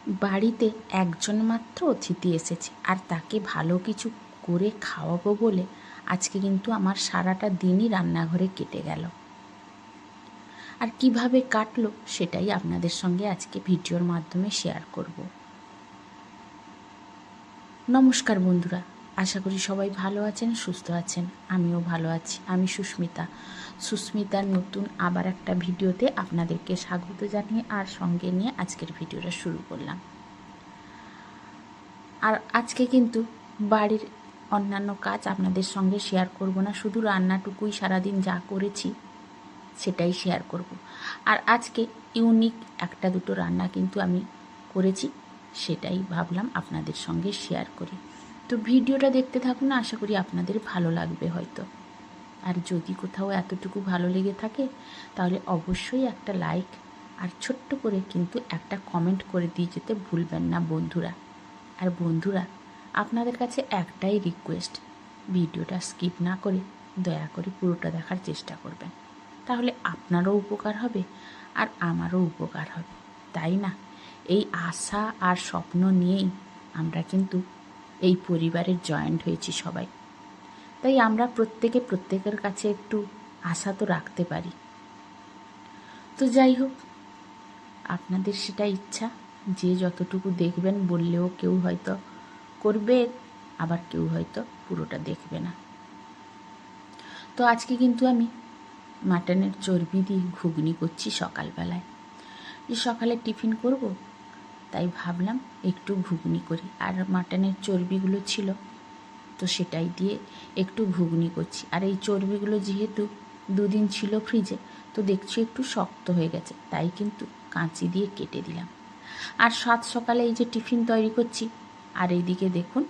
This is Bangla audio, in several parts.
বাড়িতে একজন মাত্র অতিথি এসেছে, আর তাকে ভালো কিছু করে খাওয়াবো বলে আজকে কিন্তু আমার সারাটা দিনই রান্নাঘরে কেটে গেল। আর কিভাবে কাটলো সেটাই আপনাদের সঙ্গে আজকে ভিডিওর মাধ্যমে শেয়ার করব। নমস্কার বন্ধুরা, আশা করি সবাই ভালো আছেন, সুস্থ আছেন। আমিও ভালো আছি। আমি সুস্মিতার নতুন আবার একটা ভিডিওতে আপনাদেরকে স্বাগত জানিয়ে আর সঙ্গে নিয়ে আজকের ভিডিওটা শুরু করলাম। আর আজকে কিন্তু বাড়ির অন্যান্য কাজ আপনাদের সঙ্গে শেয়ার করব না, শুধু রান্নাটুকুই সারাদিন যা করেছি সেটাই শেয়ার করব। আর আজকে ইউনিক একটা দুটো রান্না কিন্তু আমি করেছি, সেটাই ভাবলাম আপনাদের সঙ্গে শেয়ার করি। তো ভিডিওটা দেখতে থাকুন, আশা করি আপনাদের ভালো লাগবে হয়তো। আর যদি কোথাও এতটুকু ভালো লেগে থাকে তাহলে অবশ্যই একটা লাইক আর ছোট্ট করে কিন্তু একটা কমেন্ট করে দিয়ে যেতে ভুলবেন না বন্ধুরা। আর বন্ধুরা, আপনাদের কাছে একটাই রিকোয়েস্ট, ভিডিওটা স্কিপ না করে দয়া করে পুরোটা দেখার চেষ্টা করবেন, তাহলে আপনারও উপকার হবে আর আমারও উপকার হবে, তাই না? এই আশা আর স্বপ্ন নিয়েই আমরা কিন্তু এই পরিবারের জয়েন্ট হয়েছি সবাই। তাই আমরা প্রত্যেকের কাছে একটু আশা তো রাখতে পারি। তো যাই হোক, আপনাদের সেটা ইচ্ছা, যে যতটুকু দেখবেন বললেও কেউ হয়তো করবে, আবার কেউ হয়তো পুরোটা দেখবে না। তো আজকে কিন্তু আমি মাটনের চর্বি দিয়ে ঘুগনি করছি সকালবেলায়। যে সকালে টিফিন করব, তাই ভাবলাম একটু ঘুগনি করি। আর মাটনের চর্বিগুলো ছিল, তো সেটাই দিয়ে একটু ঘুগনি করছি। আর এই চর্বিগুলো যেহেতু দুদিন ছিল ফ্রিজে, তো দেখছি একটু শক্ত হয়ে গেছে, তাই কিন্তু কাঁচি দিয়ে কেটে দিলাম। আর সাত সকালে এই যে টিফিন তৈরি করছি, আর এইদিকে দেখুন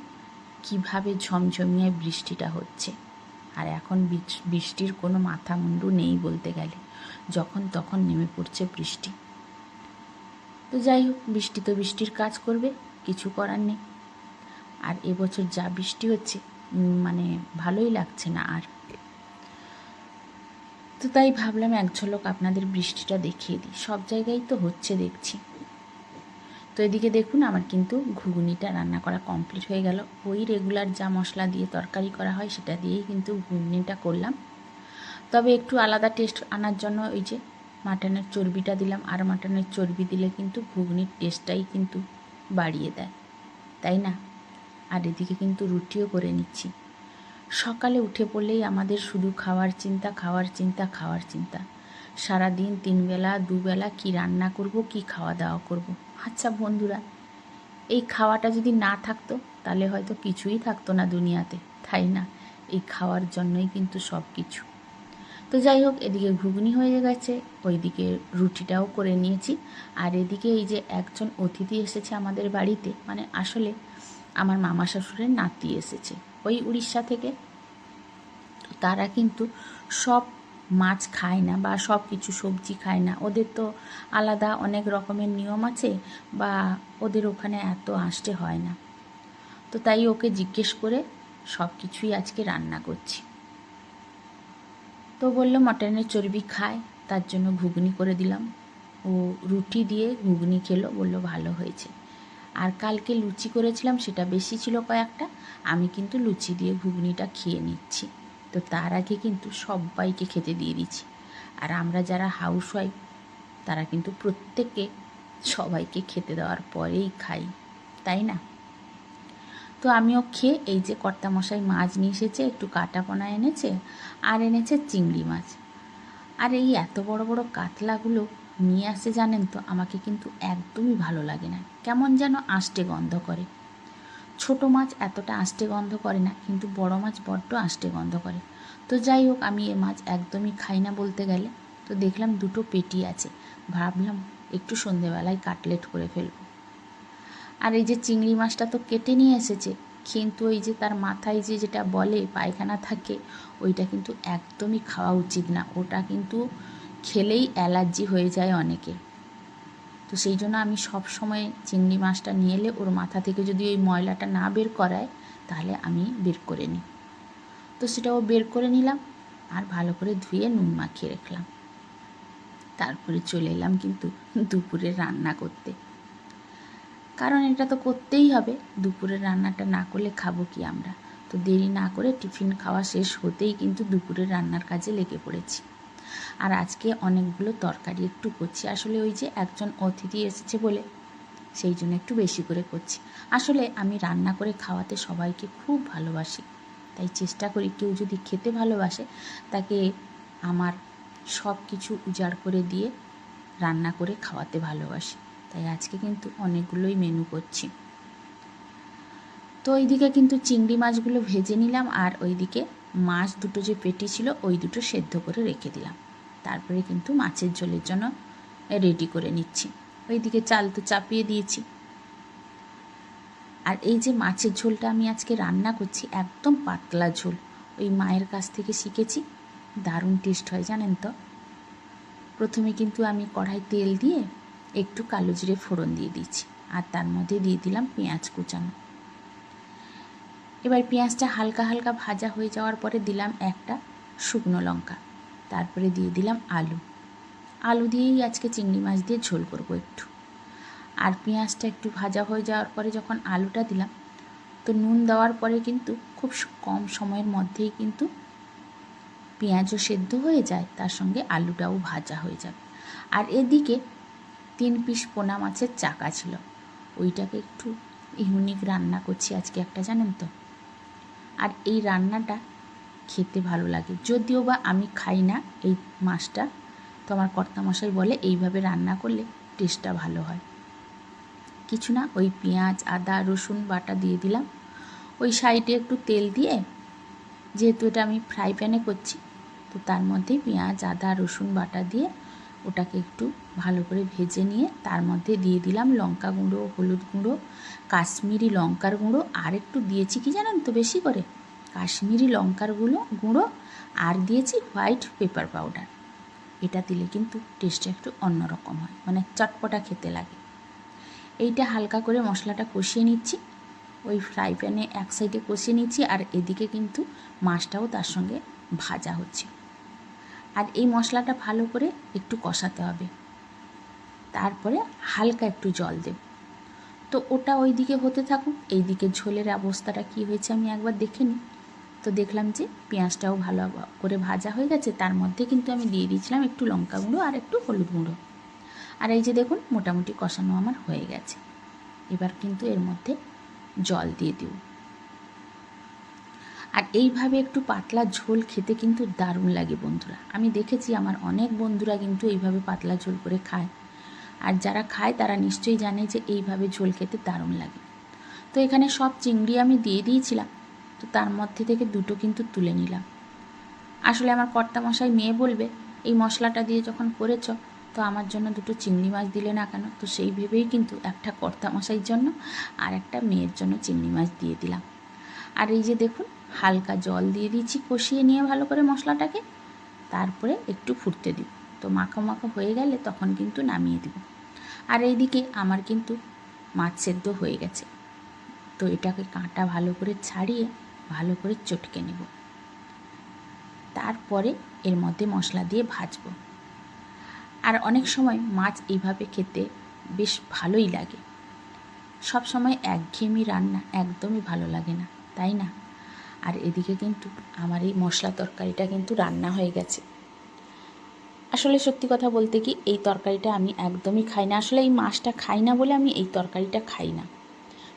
কিভাবে ঝমঝমিয়ে বৃষ্টিটা হচ্ছে। আর এখন বৃষ্টির কোনো মাথা মুন্ডু নেই বলতে গেলে, যখন তখন নেমে পড়ছে বৃষ্টি। তো যাই হোক, বৃষ্টি তো বৃষ্টির কাজ করবে, কিছু করার নেই। আর এবছর যা বৃষ্টি হচ্ছে, মানে ভালোই লাগছে না আর। তো তাই ভাবলাম এক ঝলক আপনাদের বৃষ্টিটা দেখিয়ে দিই, সব জায়গায় তো হচ্ছে দেখছি। তো এদিকে দেখুন আমার কিন্তু ঘুগনিটা রান্না করা কমপ্লিট হয়ে গেল। ওই রেগুলার যা মশলা দিয়ে তরকারি করা হয় সেটা দিয়েই কিন্তু ঘুগনিটা করলাম। তবে একটু আলাদা টেস্ট আনার জন্য ওই যে মাটনের চর্বিটা দিলাম। আর মাটনের চর্বি দিলে কিন্তু ঘুগনির টেস্টটাই কিন্তু বাড়িয়ে দেয়, তাই না? আর এদিকে কিন্তু রুটিও করে নিচ্ছি। সকালে উঠে পড়লেই আমাদের শুধু খাওয়ার চিন্তা, খাওয়ার চিন্তা, খাওয়ার চিন্তা। সারাদিন 3 বেলা 2 বেলা কী রান্না করব, কী খাওয়া দাওয়া করব। আচ্ছা বন্ধুরা, এই খাওয়াটা যদি না থাকতো তাহলে হয়তো কিছুই থাকতো না দুনিয়াতে, তাই না? এই খাওয়ার জন্যই কিন্তু সব কিছু। তো যাই হোক, এদিকে ঘুগনি হয়ে গেছে, ওইদিকে রুটিটাও করে নিয়েছি। আর এদিকে এই যে একজন অতিথি এসেছে আমাদের বাড়িতে, মানে আসলে আমার মামা শ্বশুরের নাতি এসেছে ওই উড়িষ্যা থেকে। তারা কিন্তু সব মাছ খায় না বা সব কিছু সবজি খায় না, ওদের তো আলাদা অনেক রকমের নিয়ম আছে, বা ওদের ওখানে এত আসতে হয় না। তো তাই ওকে জিজ্ঞেস করে সব কিছুই আজকে রান্না করছি। তো বললো মটনের চর্বি খায়, তার জন্য ঘুগনি করে দিলাম। ও রুটি দিয়ে ঘুগনি খেলো, বললো ভালো হয়েছে। আর কালকে লুচি করেছিলাম, সেটা বেশি ছিল কয়েকটা, আমি কিন্তু লুচি দিয়ে ঘুগনিটা খেয়ে নিচ্ছি। তো তার আগে কিন্তু সবাইকে খেতে দিয়ে দিচ্ছি। আর আমরা যারা হাউসওয়াইফ তারা কিন্তু প্রত্যেকে সবাইকে খেতে দেওয়ার পরেই খাই, তাই না? তো আমিও খেয়ে, এই যে কর্তামশাই মাছ নিয়ে এসেছে, একটু কাটাপোনা এনেছে আর এনেছে চিংড়ি মাছ। আর এই এত বড় বড় কাতলাগুলো নিয়ে আসে জানেন তো, আমাকে কিন্তু একদমই ভালো লাগে না, কেমন যেন আষ্টে গন্ধ করে। ছোট মাছ এতটা আষ্টে গন্ধ করে না, কিন্তু বড় মাছ বড্ড আষ্টে গন্ধ করে। তো যাই হোক, আমি এ মাছ একদমই খাই না বলতে গেলে। তো দেখলাম দুটো পেটি আছে, ভাবলাম একটু সন্ধেবেলায় কাটলেট করে ফেলবো। আর এই যে চিংড়ি মাছটা তো কেটে নিয়ে এসেছে, কিন্তু ওই যে তার মাথায় যে যেটা বলে পায়খানা থাকে, ওইটা কিন্তু একদমই খাওয়া উচিত না, ওটা কিন্তু খেলেই অ্যালার্জি হয়ে যায় অনেকে। তো সেই জন্য আমি সব সময় চিংড়ি মাছটা নিয়ে এলে ওর মাথা থেকে যদি ওই ময়লাটা না বের করায়, তাহলে আমি বের করে নিই। তো সেটাও বের করে নিলাম, আর ভালো করে ধুয়ে নুন মাখিয়ে রাখলাম। তারপরে চলে এলাম কিন্তু দুপুরে রান্না করতে। কারণ এটা তো করতেই হবে, দুপুরের রান্নাটা না করলে খাবো কি আমরা। তো দেরি না করে টিফিন খাওয়া শেষ হতেই কিন্তু দুপুরের রান্নার কাজে লেগে পড়েছি। আর আজকে অনেকগুলো তরকারি একটু করছি, আসলে ওই যে একজন অতিথি এসেছে বলে সেই জন্য একটু বেশি করে করছি। আসলে আমি রান্না করে খাওয়াতে সবাইকে খুব ভালোবাসি, তাই চেষ্টা করি কেউ যদি খেতে ভালোবাসে তাকে আমার সব কিছু উজাড় করে দিয়ে রান্না করে খাওয়াতে ভালোবাসি। তাই আজকে কিন্তু অনেকগুলোই মেনু করছি। তো ওইদিকে কিন্তু চিংড়ি মাছগুলো ভেজে নিলাম, আর ওইদিকে মাছ দুটো যে পেটি ছিল ওই দুটো সেদ্ধ করে রেখে দিলাম। তারপরে কিন্তু মাছের ঝোলের জন্য রেডি করে নিচ্ছি। ওইদিকে চাল তো চাপিয়ে দিয়েছি। আর এই যে মাছের ঝোলটা আমি আজকে রান্না করছি একদম পাতলা ঝোল, ওই মায়ের কাছ থেকে শিখেছি, দারুণ টেস্ট হয় জানেন তো। প্রথমে কিন্তু আমি কড়াই তেল দিয়ে একটু কালো জিরে ফোড়ন দিয়ে দিচ্ছি, আর তার মধ্যে দিয়ে দিলাম পেঁয়াজ কুচানো। এবার পেঁয়াজটা হালকা হালকা ভাজা হয়ে যাওয়ার পরে দিলাম একটা শুকনো লঙ্কা, তারপরে দিয়ে দিলাম আলু দিয়েই আজকে চিংড়ি মাছ দিয়ে ঝোল করব একটু। আর পেঁয়াজটা একটু ভাজা হয়ে যাওয়ার পরে যখন আলুটা দিলাম, তো নুন দেওয়ার পরে কিন্তু খুব কম সময়ের মধ্যেই কিন্তু পেঁয়াজও সেদ্ধ হয়ে যায়, তার সঙ্গে আলুটাও ভাজা হয়ে যাবে। আর এদিকে 3 পিস পোনা মাছের চাকা ছিল, ওইটাকে একটু ইউনিক রান্না করছি আজকে একটা, জানেন তো। আর এই রান্নাটা খেতে ভালো লাগে, যদিও বা আমি খাই না এই মাছটা, তো আমার কর্তামশাই বলে এইভাবে রান্না করলে টেস্টটা ভালো হয়। কিছু না, ওই পেঁয়াজ আদা রসুন বাটা দিয়ে দিলাম, ওই সাইডে একটু তেল দিয়ে, যেহেতু এটা আমি ফ্রাই প্যানে করছি, তো তার মধ্যেই পেঁয়াজ আদা রসুন বাটা দিয়ে ওটাকে একটু ভালো করে ভেজে নিয়ে তার মধ্যে দিয়ে দিলাম লঙ্কা গুঁড়ো, হলুদ গুঁড়ো, কাশ্মীরি লঙ্কার গুঁড়ো, আর একটু দিয়েছি কি জানেন তো, বেশি করে কাশ্মীরি লঙ্কার গুঁড়ো, আর দিয়েছি হোয়াইট পেপার পাউডার। এটা দিলে কিন্তু টেস্টটা একটু অন্যরকম হয়, মানে চটপটা খেতে লাগে। এইটা হালকা করে মশলাটা কষিয়ে নিচ্ছি, ওই ফ্রাই প্যানে এক সাইডে কষিয়ে নিচ্ছি, আর এদিকে কিন্তু মাছটাও তার সঙ্গে ভাজা হচ্ছে। আর এই মশলাটা ভালো করে একটু কষাতে হবে, তারপরে হালকা একটু জল দেব। তো ওটা ওই দিকে হতে থাকুক, এই দিকে ঝোলের অবস্থাটা কি হয়েছে আমি একবার দেখে নিই। তো দেখলাম যে পেঁয়াজটাও ভালো করে ভাজা হয়ে গেছে, তার মধ্যে কিন্তু আমি দিয়ে দিয়েছিলাম একটু লঙ্কা গুঁড়ো আর একটু হলুদ গুঁড়ো। আর এই যে দেখুন মোটামুটি কষানো আমার হয়ে গেছে। এবার কিন্তু এর মধ্যে জল দিয়ে দিও। আর এইভাবে একটু পাতলা ঝোল খেতে কিন্তু দারুণ লাগে বন্ধুরা, আমি দেখেছি আমার অনেক বন্ধুরা কিন্তু এইভাবে পাতলা ঝোল করে খায়, আর যারা খায় তারা নিশ্চয়ই জানে যে এইভাবে ঝোল খেতে দারুণ লাগে। তো এখানে সব চিংড়ি আমি দিয়ে দিয়েছিলাম, তো তার মধ্যে থেকে দুটো কিন্তু তুলে নিলাম। আসলে আমার কর্তামশাই মেয়ে বলবে এই মশলাটা দিয়ে যখন করেছ তো আমার জন্য দুটো চিংড়ি মাছ দিলে না কেন, তো সেই ভেবেই কিন্তু একটা কর্তামশাইয়ের জন্য আর একটা মেয়ের জন্য চিংড়ি মাছ দিয়ে দিলাম। আর এই যে দেখুন হালকা জল দিয়ে দিচ্ছি কষিয়ে নিয়ে ভালো করে মশলাটাকে, তারপরে একটু ফুটতে দিব। তো মাখা মাখা হয়ে গেলে তখন কিন্তু নামিয়ে দিব। আর এইদিকে আমার কিন্তু মাছ সেদ্ধ হয়ে গেছে, তো এটাকে কাঁটা ভালো করে ছাড়িয়ে ভালো করে চটকে নেব, তারপরে এর মধ্যে মশলা দিয়ে ভাজবো। আর অনেক সময় মাছ এইভাবে খেতে বেশ ভালোই লাগে, সব সময় একঘেয়েমি রান্না একদমই ভালো লাগে না, তাই না। আর এদিকে কিন্তু আমার এই মশলা তরকারিটা কিন্তু রান্না হয়ে গেছে। আসলে সত্যি কথা বলতে কি এই তরকারিটা আমি একদমই খাই না, আসলে এই মাছটা খাই না বলে আমি এই তরকারিটা খাই না।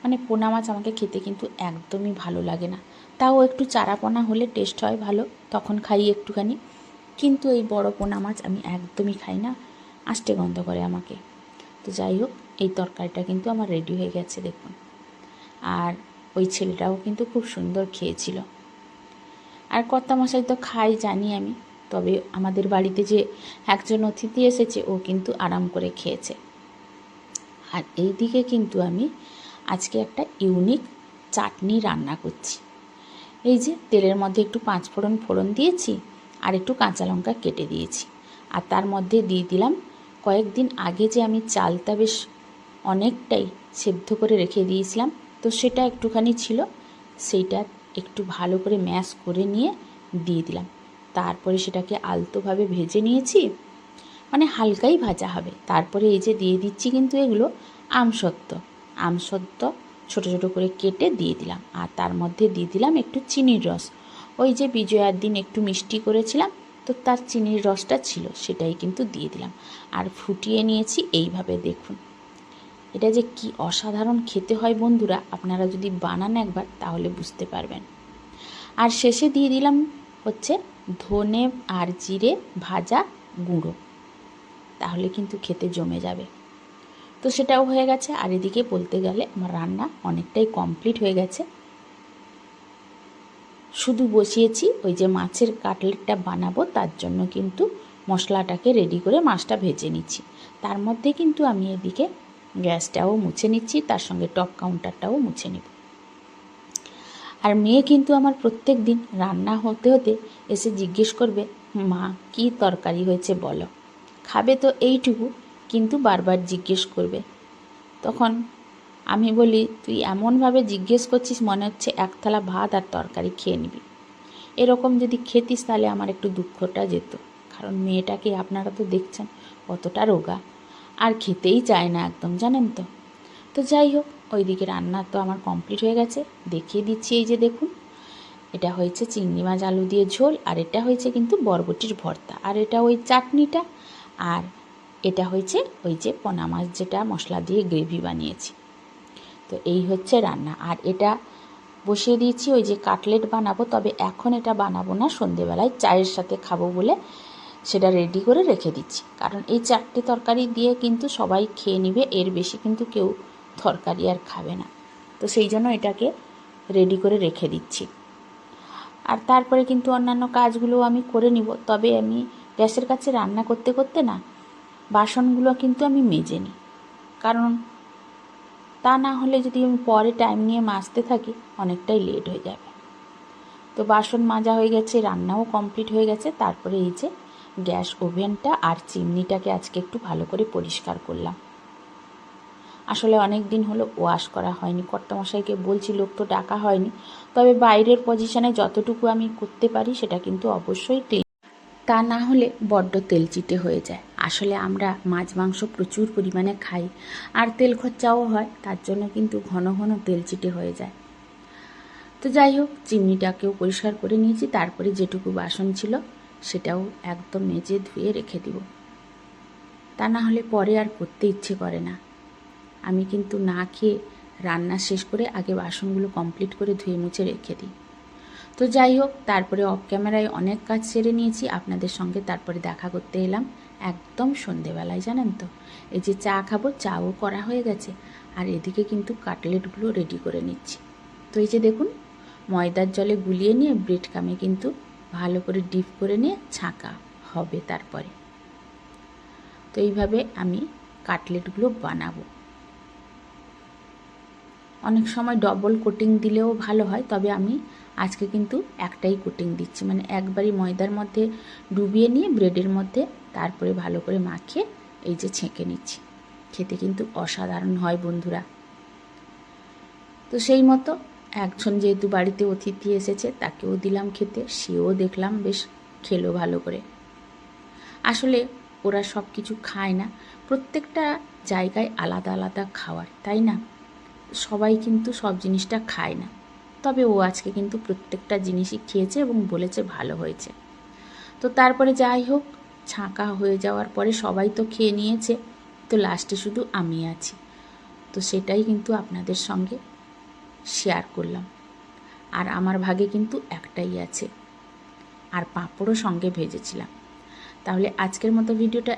মানে পোনা মাছ আমাকে খেতে কিন্তু একদমই ভালো লাগে না, তাও একটু চারা পোনা হলে টেস্ট হয় ভালো, তখন খাই একটুখানি, কিন্তু এই বড় পোনা মাছ আমি একদমই খাই না, আষ্টে গন্ধ করে আমাকে। তো যাই হোক এই তরকারিটা কিন্তু আমার রেডি হয়ে গেছে দেখুন। আর ওই ছেলেটাও কিন্তু খুব সুন্দর খেয়েছিল। আর কর্তামশাই তো খাই জানি আমি, তবে আমাদের বাড়িতে যে একজন অতিথি এসেছে ও কিন্তু আরাম করে খেয়েছে। আর এই দিকে কিন্তু আমি আজকে একটা ইউনিক চাটনি রান্না করছি। এই যে তেলের মধ্যে একটু 5 ফোড়ন দিয়েছি, আর একটু কাঁচা লঙ্কা কেটে দিয়েছি, আর তার মধ্যে দিয়ে দিলাম কয়েকদিন আগে যে আমি চালটা বেশ অনেকটাই সেদ্ধ করে রেখে দিয়েছিলাম, তো সেটা একটুখানি ছিল, সেইটা একটু ভালো করে ম্যাশ করে নিয়ে দিয়ে দিলাম। তারপরে সেটাকে আলতোভাবে ভেজে নিয়েছি, মানে হালকাই ভাজা হবে। তারপরে এই যে দিয়ে দিচ্ছি কিন্তু এগুলো আমসত্ত্ব, আমসত্ত্ব ছোট ছোট করে কেটে দিয়ে দিলাম, আর তার মধ্যে দিয়ে দিলাম একটু চিনির রস। ওই যে বিজয়ার দিন একটু মিষ্টি করেছিলাম, তো তার চিনির রসটা ছিল, সেটাই কিন্তু দিয়ে দিলাম। আর ফুটিয়ে নিয়েছি এইভাবে। দেখুন এটা যে কি অসাধারণ খেতে হয় বন্ধুরা, আপনারা যদি বানান একবার তাহলে বুঝতে পারবেন। আর শেষে দিয়ে দিলাম হচ্ছে ধনে আর জিরে ভাজা গুঁড়ো, তাহলে কিন্তু খেতে জমে যাবে। তো সেটাও হয়ে গেছে। আর এদিকে বলতে গেলে আমার রান্না অনেকটাই কমপ্লিট হয়ে গেছে। শুধু বসিয়েছি ওই যে মাছের কাটলেটটা বানাবো, তার জন্য কিন্তু মশলাটাকে রেডি করে মাছটা ভেজে নিচ্ছি। তার মধ্যে কিন্তু আমি এদিকে গ্যাসটাও মুছে নিচ্ছি, তার সঙ্গে টপ কাউন্টারটাও মুছে নেব। আর মেয়ে কিন্তু আমার প্রত্যেক দিন রান্না হতে হতে এসে জিজ্ঞেস করবে, মা কী তরকারি হয়েছে বলো। খাবে তো এইটুকু, কিন্তু বারবার জিজ্ঞেস করবে। তখন আমি বলি, তুই এমনভাবে জিজ্ঞেস করছিস মনে হচ্ছে এক থালা ভাত আর তরকারি খেয়ে নিবি। এরকম যদি খেতিস তাহলে আমার একটু দুঃখটা যেত, কারণ মেয়েটাকে আপনারা তো দেখছেন কতটা রোগা, আর খেতেই চায় না একদম, জানেন তো। তো যাই হোক, ওইদিকে রান্না তো আমার কমপ্লিট হয়ে গেছে, দেখিয়ে দিচ্ছি। এই যে দেখুন, এটা হয়েছে চিংড়ি মাছ আলু দিয়ে ঝোল, আর এটা হয়েছে কিন্তু বরবটির ভর্তা, আর এটা ওই চাটনিটা, আর এটা হয়েছে ওই যে পোনা মাছ যেটা মশলা দিয়ে গ্রেভি বানিয়েছি। তো এই হচ্ছে রান্না। আর এটা বসিয়ে দিয়েছি ওই যে কাটলেট বানাবো, তবে এখন এটা বানাবো না, সন্ধেবেলায় চায়ের সাথে খাবো বলে সেটা রেডি করে রেখে দিচ্ছি। কারণ এই চারটে তরকারি দিয়ে কিন্তু সবাই খেয়ে নিবে, এর বেশি কিন্তু কেউ তরকারি আর খাবে না। তো সেই জন্য এটাকে রেডি করে রেখে দিচ্ছি। আর তারপরে কিন্তু অন্যান্য কাজগুলো আমি করে নিব। তবে আমি গ্যাসের কাছে রান্না করতে করতে না বাসনগুলো কিন্তু আমি মেজে নিই, কারণ তা না হলে যদি আমি পরে টাইম নিয়ে মাজতে থাকি অনেকটাই লেট হয়ে যাবে। তো বাসন মাজা হয়ে গেছে, রান্নাও কমপ্লিট হয়ে গেছে। তারপরে এই যে গ্যাস ওভেনটা আর চিমনিটাকে আজকে একটু ভালো করে পরিষ্কার করলাম। আসলে অনেক দিন হলো ওয়াশ করা হয়নি, কর্তামশাইকে বলছি, লোক তো ডাকা হয়নি। তবে বাইরের পজিশনে যতটুকু আমি করতে পারি সেটা কিন্তু অবশ্যই ক্লিন, তা না হলে বড্ড তেলচিটে হয়ে যায়। আসলে আমরা মাছ মাংস প্রচুর পরিমাণে খাই, আর তেল খরচাও হয়, তার জন্য কিন্তু ঘন ঘন তেলচিটে হয়ে যায়। তো যাই হোক, চিমনিটাকেও পরিষ্কার করে নিয়েছি। তারপরে যেটুকু বাসন ছিল সেটাও একদম মেজে ধুয়ে রেখে দিব, তা না হলে পরে আর করতে ইচ্ছে করে না। আমি কিন্তু না খেয়ে রান্না শেষ করে আগে বাসনগুলো কমপ্লিট করে ধুয়ে মুছে রেখে দিই। তো যাই হোক, তারপরে অফ ক্যামেরায় অনেক কাজ সেরে নিয়েছি, আপনাদের সঙ্গে তারপরে দেখা করতে এলাম একদম সন্ধেবেলায়, জানেন তো। এই যে চা খাবো, চাও করা হয়ে গেছে, আর এদিকে কিন্তু কাটলেটগুলো রেডি করে নিচ্ছি। তো এই যে দেখুন, ময়দার জলে গুলিয়ে নিয়ে ব্রেড কামে কিন্তু ভালো করে ডিপ করে নিয়ে ছাঁকা হবে তারপরে। তো এইভাবে আমি কাটলেটগুলো বানাবো। অনেক সময় ডবল কোটিং দিলেও ভালো হয়, তবে আমি আজকে কিন্তু একটাই কোটিং দিচ্ছি, মানে একবারই ময়দার মধ্যে ডুবিয়ে নিয়ে ব্রেডের মধ্যে তারপরে ভালো করে মাখিয়ে এই যে ছেঁকে নিচ্ছি। খেতে কিন্তু অসাধারণ হয় বন্ধুরা। তো সেই মতো একজন যেহেতু বাড়িতে অতিথি এসেছে, তাকেও দিলাম খেতে, সেও দেখলাম বেশ খেলো ভালো করে। আসলে ওরা সব কিছু খায় না, প্রত্যেকটা জায়গায় আলাদা আলাদা খাওয়ার, তাই না। সবাই কিন্তু সব জিনিসটা খায় না, তবে ও আজকে কিন্তু প্রত্যেকটা জিনিসই খেয়েছে এবং বলেছে ভালো হয়েছে। তো তারপরে যাই হোক, ছাঁকা হয়ে যাওয়ার পরে সবাই তো খেয়ে নিয়েছে, তো লাস্টে শুধু আমি আছি। তো সেটাই কিন্তু আপনাদের সঙ্গে শেয়ার করলাম। আর আমার ভাগে কিন্তু একটাই আছে, আর পাঁপড়ও সঙ্গে ভেজেছিলাম। তাহলে আজকের মতো ভিডিওটা